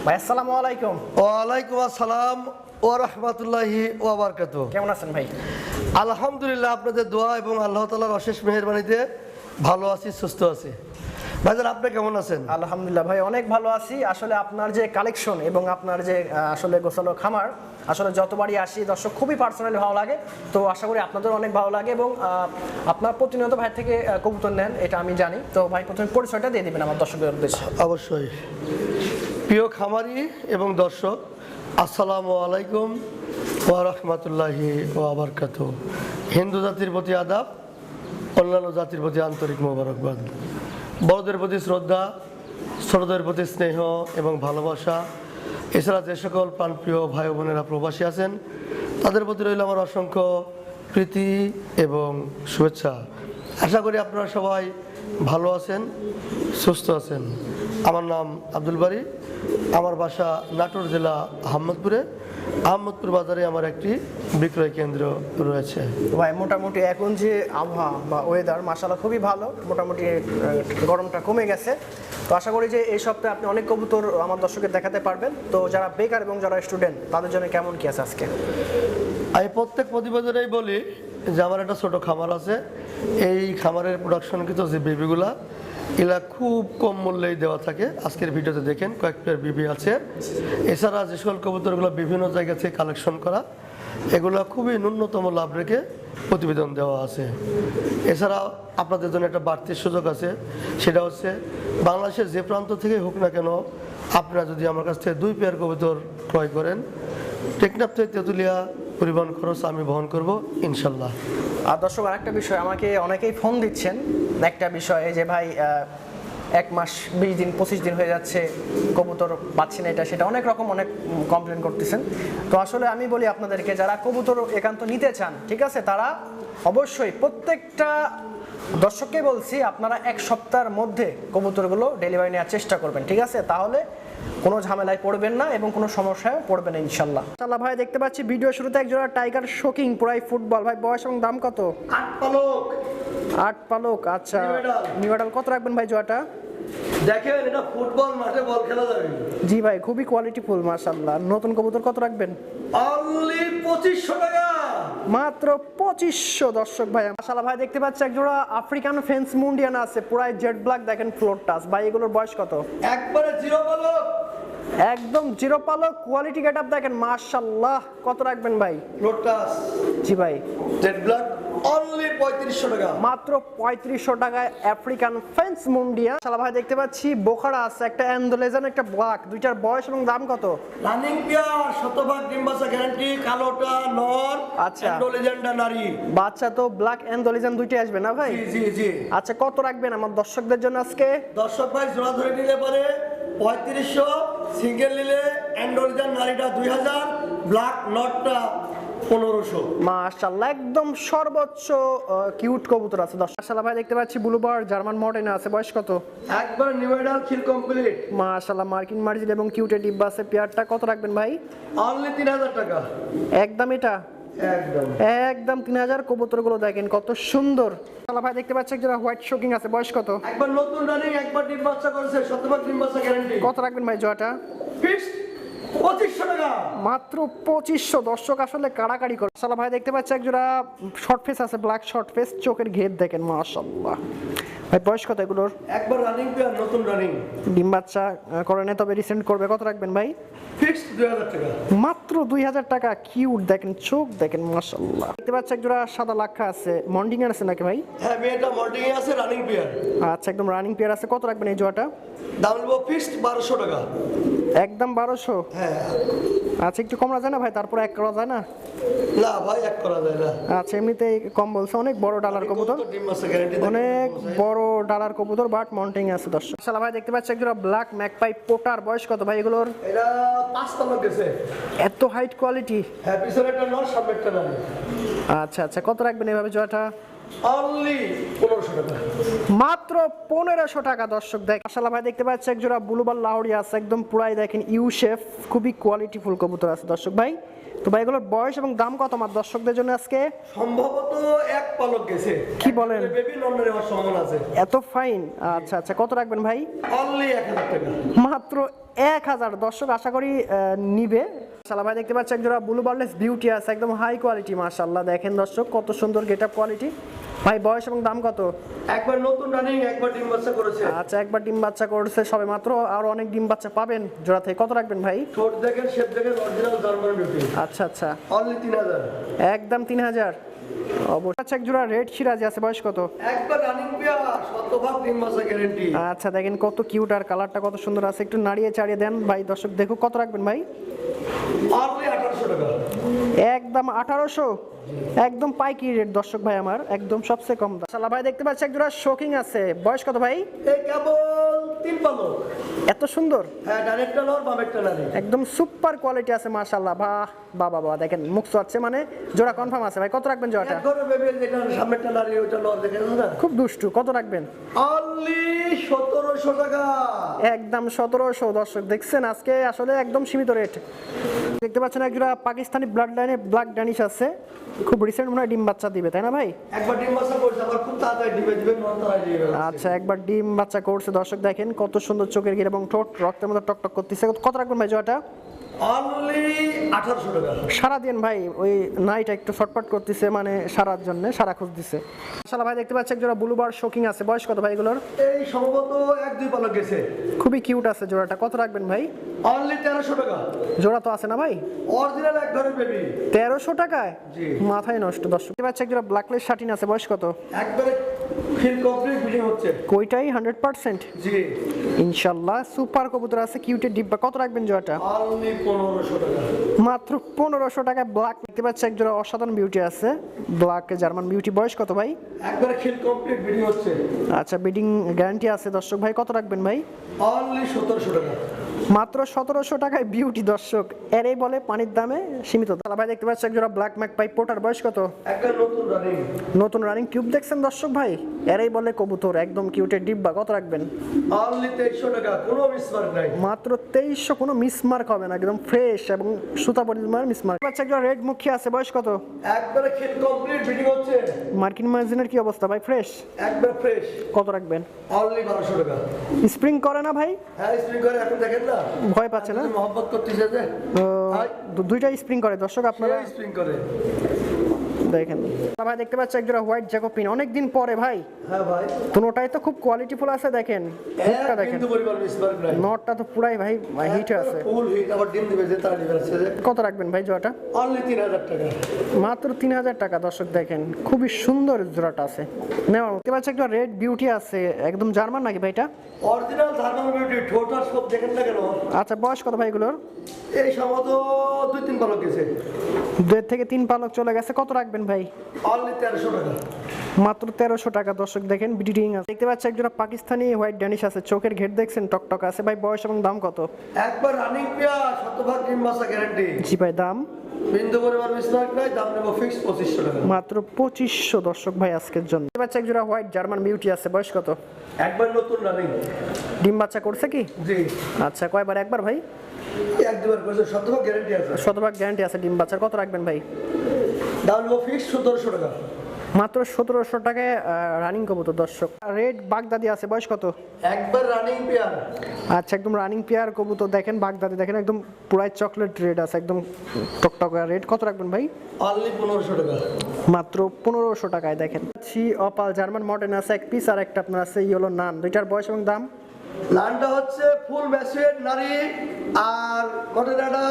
ভাই আসসালামু আলাইকুম। ওয়ালাইকুম আসসালাম ওয়া রাহমাতুল্লাহি ওয়া বারাকাতুহু। কেমন আছেন ভাই? আলহামদুলিল্লাহ, আপনাদের দোয়া এবং আল্লাহ তাআলার অশেষ মেহেরবানিতে ভালো আছি, সুস্থ আছি। ভাইজান, আপনি কেমন আছেন? আলহামদুলিল্লাহ ভাই, অনেক ভালো আছি। আসলে আপনার যে কালেকশন এবং আপনার যে আসলে গোছালো খামার, আসলে যতবারই আসি দর্শক খুবই পার্সোনালি ভালো লাগে। তো আশা করি আপনাদের অনেক ভালো লাগে এবং আপনার প্রতিনিয়ত ভাই থেকে কবুতর নেন, এটা আমি জানি। তো ভাই প্রথমে পরিচয়টা দিয়ে দিবেন আমার দর্শকদের উদ্দেশ্যে। অবশ্যই। প্রিয় খামারি এবং দর্শক, আসসালামু আলাইকুম ওয়া রাহমাতুল্লাহি ওয়া বারাকাতুহু। হিন্দু জাতির প্রতি আদাব, অন্যান্য জাতির প্রতি আন্তরিক মোবারকবাদ। বড়দের প্রতি শ্রদ্ধা, ছোটদের প্রতি স্নেহ এবং ভালোবাসা। এছাড়া যে সকল প্রাণপ্রিয় ভাই বোনেরা প্রবাসী আছেন, তাদের প্রতি রইল আমার অসংখ্য প্রীতি এবং শুভেচ্ছা। আশা করি আপনারা সবাই ভালো আছেন, সুস্থ আছেন। আমার নাম আব্দুল বারী, আমার বাসা নাটোর জেলা আহমদপুর বাজারে আমার একটি বিক্রয় কেন্দ্র রয়েছে। ভাই মোটামুটি এখন যে আবহাওয়া বা ওয়েদার মাশাআল্লাহ খুবই ভালো, মোটামুটি গরমটা কমে গেছে। তো আশা করি যে এই সপ্তাহে আপনি অনেক কবুতর আমার দর্শকের দেখাতে পারবেন। তো যারা বেকার এবং যারা স্টুডেন্ট তাদের জন্য কেমন কি আছে আজকে? আমি প্রত্যেক প্রতিবেদনেই বলি যে আমার একটা ছোট খামার আছে। এই খামারের প্রোডাকশনকৃত যে বেবিগুলা, এগুলা খুব কম মূল্যেই দেওয়া থাকে। আজকের ভিডিওতে দেখেন কয়েক পেয়ার বেবি আছে। এছাড়া যে সকল কবুতরগুলো বিভিন্ন জায়গা থেকে কালেকশন করা, এগুলো খুবই ন্যূনতম লাভ রেখে প্রতিবেদন দেওয়া আছে। এছাড়া আপনাদের জন্য একটা বাড়তি সুযোগ আছে, সেটা হচ্ছে বাংলাদেশের যে প্রান্ত থেকে হোক না কেন, আপনারা যদি আমার কাছ থেকে 2 পেয়ার কবুতর ক্রয় করেন, টেকনাফ থেকে তেঁতুলিয়া পরিবহন খরচ আমি বহন করব ইনশাল্লাহ। আর দর্শক আরেকটা বিষয়, আমাকে অনেকেই ফোন দিচ্ছেন একটা বিষয়ে যে ভাই 1 মাস 20 দিন 25 দিন হয়ে যাচ্ছে কবুতর পাচ্ছি না, এটা সেটা অনেক রকম অনেক কমপ্লেন করতেছেন। তো আসলে আমি বলি আপনাদেরকে, যারা কবুতর একান্ত নিতে চান, ঠিক আছে, তারা অবশ্যই প্রত্যেকটা দর্শককে বলছি আপনারা 1 সপ্তাহের মধ্যে কবুতরগুলো ডেলিভারি নেওয়ার চেষ্টা করবেন, ঠিক আছে? তাহলে কোনো ঝামেলায় পড়বেন না এবং কোনো সমস্যায় পড়বেন না ইনশাল্লাহ। ইনশাল্লাহ ভাই, দেখতে পাচ্ছি ভিডিও শুরুতে একজোড়া টাইগার শোকিং পুরাই ফুটবল। ভাই বয়স এবং দাম কত? 8 পালক। 8 পালক, আচ্ছা। নিউডাল কত রাখবেন ভাই জোড়াটা? দেখেন, এটা ফুটবল মাঠে বল খেলা যাবে। জি ভাই, খুবই কোয়ালিটিফুল মাশাআল্লাহ। নতুন কবুতর কত রাখবেন? অনলি 2500 টাকা, মাত্র 2500। দর্শক ভাই মাশাআল্লাহ, ভাই দেখতে পাচ্ছি একজোড়া আফ্রিকান ফেন্স মুন্ডিয়ান আছে, পুরাই জেড ব্ল্যাক। দেখেন ফ্লোর টাচ। ভাই এগুলোর বয়স কত? একবারে 0 পালক, একদম 0 পালক। কোয়ালিটি গেটআপ দেখেন মাশাআল্লাহ। কত রাখবেন ভাই? ফ্লোর টাচ, জি ভাই, জেড ব্ল্যাক, অনলি 3500 টাকা। মাত্র 3500 টাকায় আফ্রিকান ফেন্স মুন্ডিয়া। মাশাআল্লাহ ভাই দেখতে পাচ্ছি বোখারা আছে, একটা অ্যান্ডোলেজান, একটা ব্ল্যাক। দুইটার বয়স এবং দাম কত? রানিং পেয়ার, শতভাগ ডিম্বাসা গ্যারান্টি। কালোটা নর, আচ্ছা। অ্যান্ডোলেজেন্ডা নারী। বাচ্চা তো ব্ল্যাক অ্যান্ডোলেজান দুইটাই আসবে না ভাই? জি জি জি। আচ্ছা, কত রাখবেন আমার দর্শকদের জন্য আজকে? দর্শক ভাই জোড়া ধরে নিলে পরে 3500, সিঙ্গেল নিলে অ্যান্ডোলেজেন্ড নারীটা 2000, ব্ল্যাক নটটা 1500। মাশাআল্লাহ, একদম সর্বোচ্চ কিউট কবুতর আছে দর্শক। মাশাআল্লাহ ভাই দেখতে পাচ্ছি ব্লুবার জার্মান মডেল আছে, বয়স কত? একবার নিউডাল খিল কমপ্লিট। মাশাআল্লাহ, মার্কিন মার্জিন এবং কিউটের ডিব্বা আছে। পেয়ারটা কত রাখবেন ভাই? অনলি 3000 টাকা। একদম এটা একদম একদম 3000। কবুতরগুলো দেখেন কত সুন্দর। মাশাআল্লাহ ভাই দেখতে পাচ্ছি একটা হোয়াইট শোকিং আছে, বয়স কত? একবার নতুন রানিং, একবার ডিম বাচ্চা করেছে, শতভাগ ডিম বাচ্চা গ্যারান্টি। কত রাখবেন ভাই জোড়াটা? ফিক্সড 2500 টাকা। মাত্র 2500। দর্শক আসলে কাড়াকাড়ি করে। মাশাআল্লাহ ভাই দেখতে পাচ্ছি একজোড়া শর্ট ফেস আছে, ব্ল্যাক শর্ট ফেস, চোখের ঘের দেখেন মাশাআল্লাহ। ভাই বয়স কত এগুলোর? একবার রানিং পেয়ার, নতুন রানিং, ডিম বাচ্চা করে না, তবে রিসেন্ট করবে। কত রাখবেন ভাই? ফিক্সড 2000 টাকা। মাত্র 2000 টাকা। কিউট দেখেন, চোখ দেখেন মাশাআল্লাহ। দেখতে পাচ্ছি একজোড়া সাদা লাক্ষা আছে, মন্ডিং আছে নাকি ভাই? হ্যাঁ, মেয়েটা মল্টিং এ আছে, রানিং পেয়ার। আচ্ছা, একদম রানিং পেয়ার আছে। কত রাখবেন এই জোড়াটা? দাম নেব ফিক্সড 1200 টাকা। একদম 1200? হ্যাঁ। আচ্ছা, একটু কম যায় না ভাই? তারপরে এক করা যায় না? না ভাই, এক করা যায় না। আচ্ছা, এমনিতেই কম বলছে। অনেক বড় ডালার কবুতর, ডিম বাচ্চা গ্যারান্টি, অনেক বড় ডালার কবুতর, বাট মন্টিং আছে দর্শক। মাশাআল্লাহ ভাই দেখতে পাচ্ছি একজোড়া ব্ল্যাক ম্যাকপাই পোটার। বয়স কত ভাই এগুলোর? এটা 5 পালক গেছে। এত হাইট কোয়ালিটি? হ্যাঁ, পিছনে একটা নর, সামনে একটা নারী। আচ্ছা আচ্ছা, কত রাখবেন এভাবে জোড়াটা? অনলি 1500 টাকা। মাত্র 1500 টাকা। দর্শক দেখ মাশাআল্লাহ ভাই দেখতে পাচ্ছি একজোড়া ব্লুবার লাহোরি আছে, একদম পুরাই দেখেন ইউ শেপ, খুবই কোয়ালিটিফুল কবুতর আছে দর্শক ভাই। তো ভাই এগুলোর বয়স এবং দাম কত আমার দর্শকদের জন্য আজকে? সম্ভবত 1 পালক গেছে। কি বলেন? বেবি নন্নের হওয়ার সম্ভাবনা আছে। এত ফাইন। আচ্ছা আচ্ছা, কত রাখবেন ভাই? অনলি 1000 টাকা। মাত্র 1000 দর্শক আশা করি নিবে। মাশাআল্লাহ ভাই দেখতে পাচ্ছেন এক জোড়া ব্লু বার্লেস বিউটি আছে, একদম হাই কোয়ালিটি। মাশাআল্লাহ দেখেন দর্শক কত সুন্দর গেটআপ কোয়ালিটি। ভাই বয়স এবং দাম কত? একবার নতুন রানিং, একবার ডিম বাচ্চা করেছে। আচ্ছা, একবার ডিম বাচ্চা করছে সবে মাত্র, আর অনেক ডিম বাচ্চা পাবেন জোড়া থেকে। কত রাখবেন ভাই? ঠোঁট দেখেন, শেপ দেখেন, অরিজিনাল জার্মান বিউটি। আচ্ছা আচ্ছা, অনলি 3000। একদম 3000। অবশ্যই। আচ্ছা, এক জোড়া রেড সিরাজি আছে, বয়স কত? একবার রানিং পেয়ার, শতভাগ ডিম বাচ্চা গ্যারান্টি। আচ্ছা দেখেন কত কিউট, আর কালারটা কত সুন্দর আছে। একটু নাড়িয়ে চাড়িয়ে দেন ভাই, দর্শক দেখো। কত রাখবেন ভাই? অনলি 1800 টাকা। একদম 1800, একদম পাইকি রেট দর্শক ভাই, আমার একদম সবচেয়ে কম দাম। মাশাআল্লাহ ভাই দেখতে পাচ্ছি এক জোড়া শোকিং আছে, বয়স কত ভাই? এই কেবল 3 পালক। এত সুন্দর, হ্যাঁ, ডাইরেক্টর নর, বামেরটা নারী। একদম সুপার কোয়ালিটি আছে মাশাআল্লাহ। বাহ বাহ বাহ, দেখেন মুখ চড়ছে, মানে জোড়া কনফার্ম আছে ভাই। কত রাখবেন জোড়াটা? এক ঘরে বেবি, যেটা সামনেরটা নারী, ওইটা নর, দেখেন না? খুব দুষ্টু। কত রাখবেন? অনলি 1700 টাকা। একদম 1700 দর্শক, দেখছেন আজকে আসলে একদম সীমিত রেট। দেখতে পাচ্ছেন এক জোড়া পাকিস্তানি ব্লাড লাইনে ব্ল্যাক ড্যানিশ আছে, খুব রিসেন্ট মনে হয় ডিম বাচ্চা দিবে, তাই না ভাই? একবার ডিম বাচ্চা করছে, আবার খুব তাড়াতাড়ি ডিমে দিবে, নর তাড়াতাড়ি দিবে। আচ্ছা, একবার ডিম বাচ্চা করছে দর্শক, দেখেন কত সুন্দর চোখের গির এবং ঠোঁট রক্তের মতো টকটক করতেছে। কত রাখবেন ভাই জোড়াটা? অনলি 1800 টাকা। সারা দিন ভাই, ওই নাইটা একটু ফটফট করতেছে, মানে সারার জন্য সারা খুঁজ দিছে। মাশাআল্লাহ ভাই দেখতে পাচ্ছি এক জোড়া ব্লু বার শোকিং আছে, বয়স কত ভাই এগুলোর? এই সম্ভবত 1-2 পালক গেছে। খুবই কিউট আছে জোড়াটা। কত রাখবেন ভাই? অনলি 1300 টাকা। জোড়া তো আছে না ভাই? অরিজিনাল এক ঘরে বেবি। 1300 টাকায়? জি। মাথায় নষ্ট দর্শক। দেখতে পাচ্ছি এক জোড়া ব্ল্যাকলেস শাটিন আছে, বয়স কত? একবারে ফিল কমপ্লিট ফিটিং হচ্ছে। কইটাই 100%? জি। ইনশাআল্লাহ সুপার কবুতর আছে, কিউটের ডিব্বা। কত রাখবেন জোড়াটা? অনলি 1500 টাকা। মাত্র 1500 টাকায় ব্ল্যাক। দেখতে পাচ্ছি এক জোড়া অসাধারণ বিউটি আছে, ব্ল্যাক জার্মান বিউটি। বয়স কত ভাই? একবারে ফিল কমপ্লিট ফিটিং হচ্ছে। আচ্ছা, বিডিং গ্যারান্টি আছে দর্শক ভাই। কত রাখবেন ভাই? অনলি 1700 টাকা। মাত্র 1700 টাকায় বিউটি দর্শক, এরই বলে পানির দামে সীমিত। তাহলে ভাই দেখতে পাচ্ছি এক জোড়া ব্ল্যাক ম্যাক পাই পোটার, বয়স কত? একটা নতুন রানিং। নতুন রানিং কিউব দেখছেন দর্শক ভাই, এরই বলে কবুতর, একদম কিউটের ডিব্বা। কত রাখবেন? অনলি 2300 টাকা, কোনো মিসমার্ক নাই। মাত্র 2300, কোনো মিসমার্ক হবে না, একদম ফ্রেশ এবং সুতা পরিমাণ মিসমার্ক। বাচ্চা একটা রেড মুখী আছে, বয়স কত? একবারে ফিল কমপ্লিট ফিটিং হচ্ছে। মার্কিন মার্জিনের কি অবস্থা ভাই? ফ্রেশ? একবার ফ্রেশ। কত রাখবেন? অনলি 1200 টাকা। স্প্রিং করে না ভাই? হ্যাঁ, স্প্রিং করে, এখন দেখেন না, ভয় পাচ্ছে না? মহব্বত করতেছে যে। দুইটাই স্প্রিং করে দর্শক, আপনারা স্প্রিং করে দেখেন। ভাই দেখতে পাচ্ছি একজোড়া হোয়াইট জ্যাকোপিন, অনেকদিন পরে ভাই। হ্যাঁ ভাই, দুটোটাই তো খুব কোয়ালিটিফুল আছে, দেখেন মুখটা দেখেন, কিন্তু পরিমাণ মিসমার্ক নাই। নটটা তো পুরাই ভাই হিট আছে। ফুল হিট, আবার ডিম দিবে যে তারা দিবে আছে যে। কত রাখবেন ভাই জোড়াটা? অনলি 3000 টাকা। মাত্র 3000 টাকা দর্শক, দেখেন খুবই সুন্দর জোড়াটা আছে। নেওয়ার মতো। দেখতে পাচ্ছি একটা রেড বিউটি আছে, একদম জার্মান নাকি ভাই এটা? অরিজিনাল জার্মান বিউটি, ঠোঁট আর সব দেখেন না কেন? আচ্ছা, বয়স কত ভাই এগুলোর? এই সম্ভবত 2-3 পালক গেছে। 2 থেকে 3 পালক চলে গেছে। কত রাখবেন ভাই? অনলি 1300 টাকা। মাত্র 1300 টাকা দর্শক, দেখেন বিডিং আছে। দেখতে পাচ্ছি একজোড়া পাকিস্তানি হোয়াইট ড্যানিশ আছে, চোখের ঘেট দেখছেন টকটক আছে। ভাই বয়স এবং দাম কত? একবার রানিং পেয়ার, শতভাগ ডিম বাচ্চা গ্যারান্টি। জি ভাই, দাম? বিন্দু পরিমাণ মিসমার্ক নাই, দাম নেব ফিক্স 2500 টাকা। মাত্র 2500 দর্শক ভাই আজকের জন্য। দেখতে পাচ্ছি একজোড়া হোয়াইট জার্মান বিউটি আছে, বয়স কত? একবার নতুন রানিং। ডিম বাচ্চা করছে কি? জি। আচ্ছা, কয়বার? একবার ভাই? এক দুবার করেছে, শতভাগ গ্যারান্টি আছে। শতভাগ গ্যারান্টি আছে ডিম বাচ্চার। কত রাখবেন ভাই? দাম নেব ফিক্স 1700 টাকা। মাত্র 1700 টাকায় রানিং কবুতর দর্শক। রেড বাগদাদি আছে, বয়স কত? একবার রানিং পেয়ার। আচ্ছা, একদম রানিং পেয়ার কবুতর, দেখেন বাগদাদি, দেখেন একদম পুরাই চকলেট রেড আছে, একদম টকটক রেড। কত রাখবেন ভাই? অনলি 1500 টাকা। মাত্র 1500 টাকায়। দেখেন অপাল জার্মান মডার্ন আছে এক পিস, আর একটা আপনার আছে ইয়েলো নান। দুইটার বয়স এবং দাম? লানটা হচ্ছে ফুল ম্যাচুয়েড নারী, আর মডেলাটা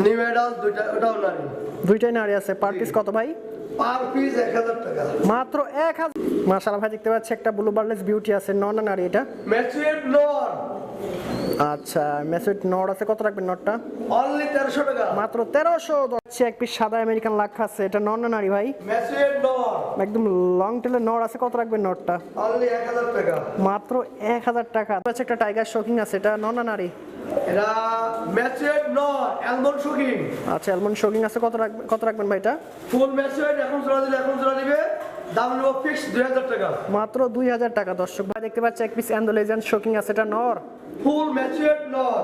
নিউ অ্যাডাল্ট, দুইটা ওটাও নারী। দুইটাই নারী আছে। পার পিস কত ভাই? পার পিস 1000 টাকা। মাত্র 1000। মাশাআল্লাহ ভাই দেখতে পাচ্ছি একটা ব্লু বার্লেস বিউটি আছে, নর না নারী এটা? ম্যাচুয়েড নর। আচ্ছা, মেসেজ নট আছে। কত রাখবেন নটটা? অনলি 1300 টাকা। মাত্র 1300 যাচ্ছে। এক পিস সাদা আমেরিকান লাখ আছে, এটা নর না নারী ভাই? ম্যাচুয়েড নর, একদম লং টেলের নর আছে। কত রাখবেন নটটা? অনলি 1000 টাকা। মাত্র 1000 টাকা। আচ্ছা, একটা টাইগার শোকিং আছে, এটা নর না নারী? এটা ম্যাচুয়েড নর, অ্যালমন্ড শোকিং। আচ্ছা, অ্যালমন্ড শোকিং আছে। কত রাখবেন ভাই এটা? ফুল ম্যাচুয়েড, এখন জোড়া দিলে এখন জোড়া দিবে, দাম নেব ফিক্স 2000 টাকা। মাত্র 2000 টাকা দর্শক ভাই দেখতে পাচ্ছি এক পিস অ্যান্ডোলেজিয়ান শোকিং আছে, এটা নর। ফুল ম্যাচুয়েড নর,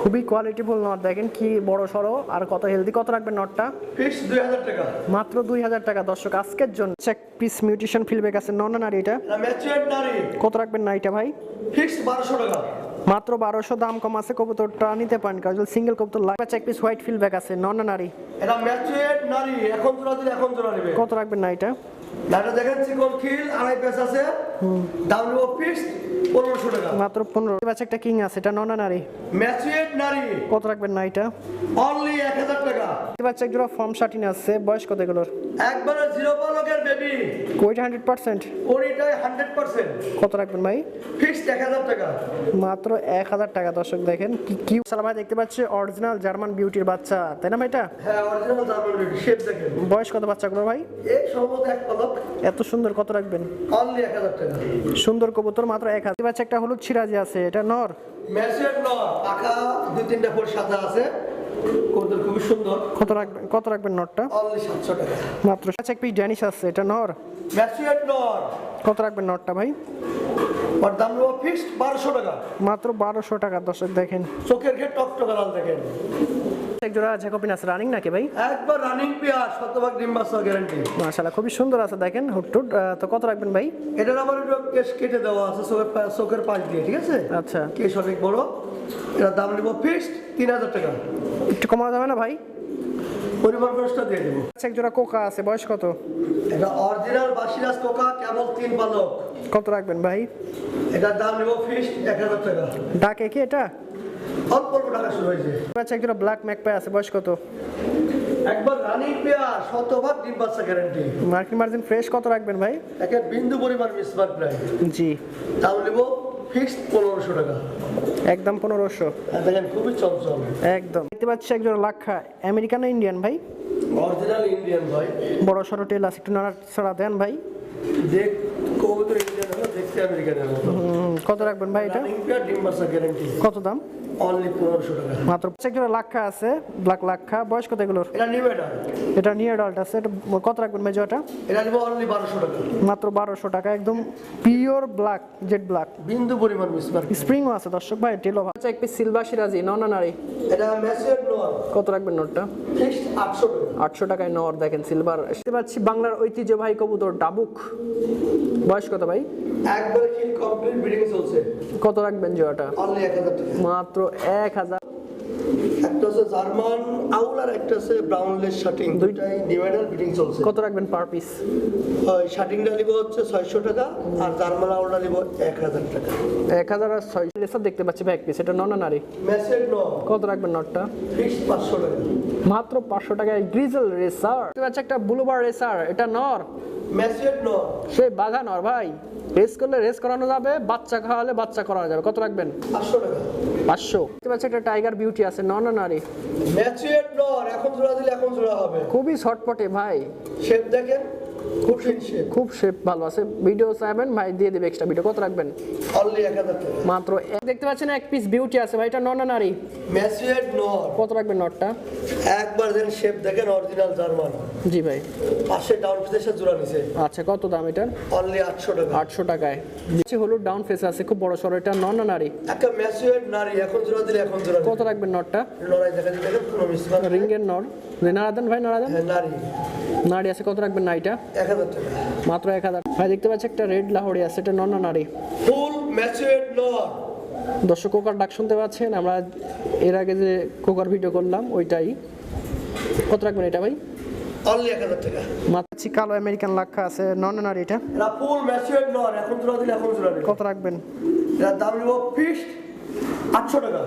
খুবই কোয়ালিটিফুল নট, দেখেন কি বড় সড়ো আর কত হেলদি। কত রাখবেন নটটা? ফিক্স 2000 টাকা। মাত্র 2000 টাকা দর্শক আজকের জন্য। এক পিস মিউটেশন ফিলব্যাক আছে, নর না নারী এটা? এটা ম্যাচুয়েড নারী। কত রাখবেন না এটা ভাই? ফিক্স 1200 টাকা। মাত্র 1200 দাম কম আছে, কবুতরটা নিতে পারেন কাজল সিঙ্গেল কবুতর লাগবে। এক পিস হোয়াইট ফিল্ডব্যাক আছে, নন না নারী? এটা ম্যাচুয়েট নারী, এখন জোড়া দিলে এখন জোড়া নেবে। কত রাখবেন না এটা? এটা দেখেন চিকন খিল, আড়াই পেস আছে, দাম নেব ফিক্সড 1500 টাকা। মাত্র 15। বাচ্চা একটা কিং আছে, এটা নন না নারী? ম্যাচুয়েট নারী, কত রাখবেন না এটা? অনলি 1000 টাকা। বাচ্চা একজোড়া ফর্ম শাটিন আছে, বয়স কত এগুলোর? একবারে জিরো পালকের বেবি, কোইটা 100%? ওইটাই 100%। কত রাখবেন ভাই? ফিক্সড 1000 টাকা। মাত্র 1000 টাকা। দর্শক দেখেন কি কি সালাম ভাই, দেখতে পাচ্ছি অরিজিনাল জার্মান বিউটির বাচ্চা, তাই না ভাই? এটা হ্যাঁ অরিজিনাল জার্মান বেবি, শেপ দেখেন। বয়স কত বাচ্চাগুলো ভাই? এই সম্ভবত এক পালক, এত সুন্দর, কত রাখবেন? অনলি 1000 টাকা। সুন্দর কবুতর, মাত্র 1000। বাচ্চা একটা হলুদ সিরাজি আছে, এটা নর? ম্যাচুয়েট নর, পাখা 2-3টা ফুল সাদা আছে, কবুতর খুব সুন্দর। কত রাখবেন? কত রাখবেন নরটা? অনলি 700 টাকা। মাত্র। আচ্ছা এক পিস ড্যানিশ আছে, এটা নর? ম্যাচুয়েট নর, কত রাখবেন নরটা ভাই? ওর দাম নেব ফিক্সড 1200 টাকা। মাত্র 1200 টাকা। দর্শক দেখেন চোখের ঘে টকটকা লাল দেখেন। এক জোড়া জ্যাকোবিন আছে, রানিং নাকি ভাই? একবার রানিং পেয়ার, শতভাগ ডিম বাচ্চা গ্যারান্টি। মাশাআল্লাহ খুবই সুন্দর আছে দেখেন, হুটটুট। তো কত রাখবেন ভাই? এটার আমার একটু কেশ কেটে দেওয়া আছে চোখের পাশ দিয়ে, ঠিক আছে? আচ্ছা, কেশ অনেক বড়। এটার দাম নেব ফিক্সড 3000 টাকা। একটু কমানো যাবে না ভাই? পরিবার খরচটা দিয়ে দেবো। আচ্ছা এক জোড়া কোকা আছে, বয়স কত? এটা অরিজিনাল বাসিরাজ কোকা, কেবল 3 পালক। কত রাখবেন ভাই? এটার দাম নেব ফিক্সড 1000 টাকা। ডাকে কি এটা? অল্প অল্প টাকা শুরু হয়েছে। আচ্ছা এক জোড়া ব্ল্যাক ম্যাকপাই আছে, বয়স কত? একবার রানিং পেয়ার, শতভাগ ডিম বাচ্চা গ্যারান্টি। মার্কিন মার্জিন ফ্রেশ, কত রাখবেন ভাই? একে বিন্দু পরিমাণ মিসমার্ক প্রায়। জি, দাম নেব ফিক্সড 1500 টাকা। একদম 1500। দেখেন খুবই চঞ্চল, একদম। দেখতে পাচ্ছি এক জোড়া লাক্ষা, আমেরিকান না ইন্ডিয়ান ভাই? অরিজিনাল ইন্ডিয়ান ভাই। বড় সরো টেল আছে, একটু নাড়াচাড়া দেন ভাই। দেখ কবুতর ইন্ডিয়ান হলো, দেখতে আমেরিকানের মতো। কত রাখবেন ভাই এটা? রানিং পেয়ার, ডিম বাচ্চা গ্যারান্টি। কত দাম? অনলি 1500 টাকা। মাত্র। এক জোড়া লাক্ষা আছে, ব্ল্যাক লাক্ষা, বয়স কত এগুলোর? এটা নিউ এটা, এটা নিয়ে অ্যাডাল্ট আছে, এটা কত রাখবেন ভাই জোড়াটা? এটা নিব অনলি 1200 টাকা। মাত্র 1200 টাকা, একদম পিওর ব্ল্যাক, জেড ব্ল্যাক, বিন্দু পরিমাণ মিসমার্ক। স্প্রিংও আছে দর্শক ভাই, টেলও। আচ্ছা এক পিস সিলভার সিরাজি, নন না নারী? এটা ম্যাচিউর নর, কত রাখবেন নটটা? ফিক্সড 800 টাকা। 800 টাকায় নর, দেখেন সিলভার। দেখতে পাচ্ছি বাংলার ঐতিহ্যবাহী কবুতর ডাবুক, বয়স কত ভাই? একবারে কিল কমপ্লিট ব্রিডিং চলছে। কত রাখবেন জোড়াটা? অনলি 1000 টাকা। মাত্র 1000। একটা হচ্ছে জার্মান আউল আর একটা হচ্ছে ব্রাউনলেস শাটিং, দুইটাই নিউডাল ব্রিডিং চলছে। কত রাখবেন পার পিস? ওই শাটিংটা নিব হচ্ছে 600 টাকা, আর জার্মান আউলটা নিব 1000 টাকা। 1000 আর 600 রেসার দেখতে পাচ্ছি ভাই এক পিস, এটা নন না নারী? ম্যাচিউর নর, কত রাখবেন নটটা? ফিক্সড 500 টাকা। মাত্র 500 টাকায় গ্রিজেল রেসার। দেখতে পাচ্ছি একটা ব্লুবার রেসার, এটা নর? ম্যাচিউর নর, সে বাঘা নর ভাই, রেস করলে রেস করানো যাবে, বাচ্চা খাওয়ালে বাচ্চা করানো যাবে। কত রাখবেন? 500 টাকা। 500। দেখতে পাচ্ছি একটা টাইগার বিউটি আছে, নন না নারী? ম্যাচিউর নর, এখন জোড়া দিলে এখন জোড়া হবে। খুবই শর্টপটে ভাই, শেপ দেখেন, খুব ফিন শেপ। খুব শেপ ভালো আছে। ভিডিও চাইবেন ভাই, দিয়ে দেবে এক্সট্রা ভিডিও। কত রাখবেন? অনলি 1000 টাকা। মাত্র দেখতে পাচ্ছেন এক পিস বিউটি আছে ভাই, এটা নন না নারী? ম্যাচিউর নর, কত রাখবেন নটটা? একবার দেন শেপ দেখেন, অরিজিনাল জার্মান। জি ভাই। পাশে ডাউন ফেসে জোড়া নিছে, আচ্ছা কত দাম এটার? অনলি 800 টাকা। 800 টাকায়। নিচে হলুদ ডাউন ফেস আছে, খুব বড় সরো, এটা নন না নারী? একটা ম্যাচিউর নারী, এখন জোড়া দিলে এখন জোড়া। কত রাখবেন নটটা? লড়াই দেখা দিতে দেখেন, কোনো মিসমার্ক নেই। রিঙ্গের নর, নারাদান ভাই, নারাদান হ্যাঁ, নারী নারী আছে, কত রাখবেন নাইটা? 1000 টাকা। মাত্র 1000। ভাই দেখতে পাচ্ছি একটা রেড লাহোরি আছে, এটা নন না নারী? ফুল ম্যাচিউর নর। দর্শক কোকার ডাক শুনতে পাচ্ছেন, আমরা এর আগে যে কোকার ভিডিও করলাম ওইটাই। কত রাখবেন এটা ভাই? অনলি 1000 টাকা। মাত্র কালো আমেরিকান লাক্ষা আছে, নন না নারী এটা? এটা ফুল ম্যাচিউর নর, এখন জোড়া দিলে এখন জোড়া নেই। কত রাখবেন? এটার দাম নিব ফিক্সড 800 টাকা।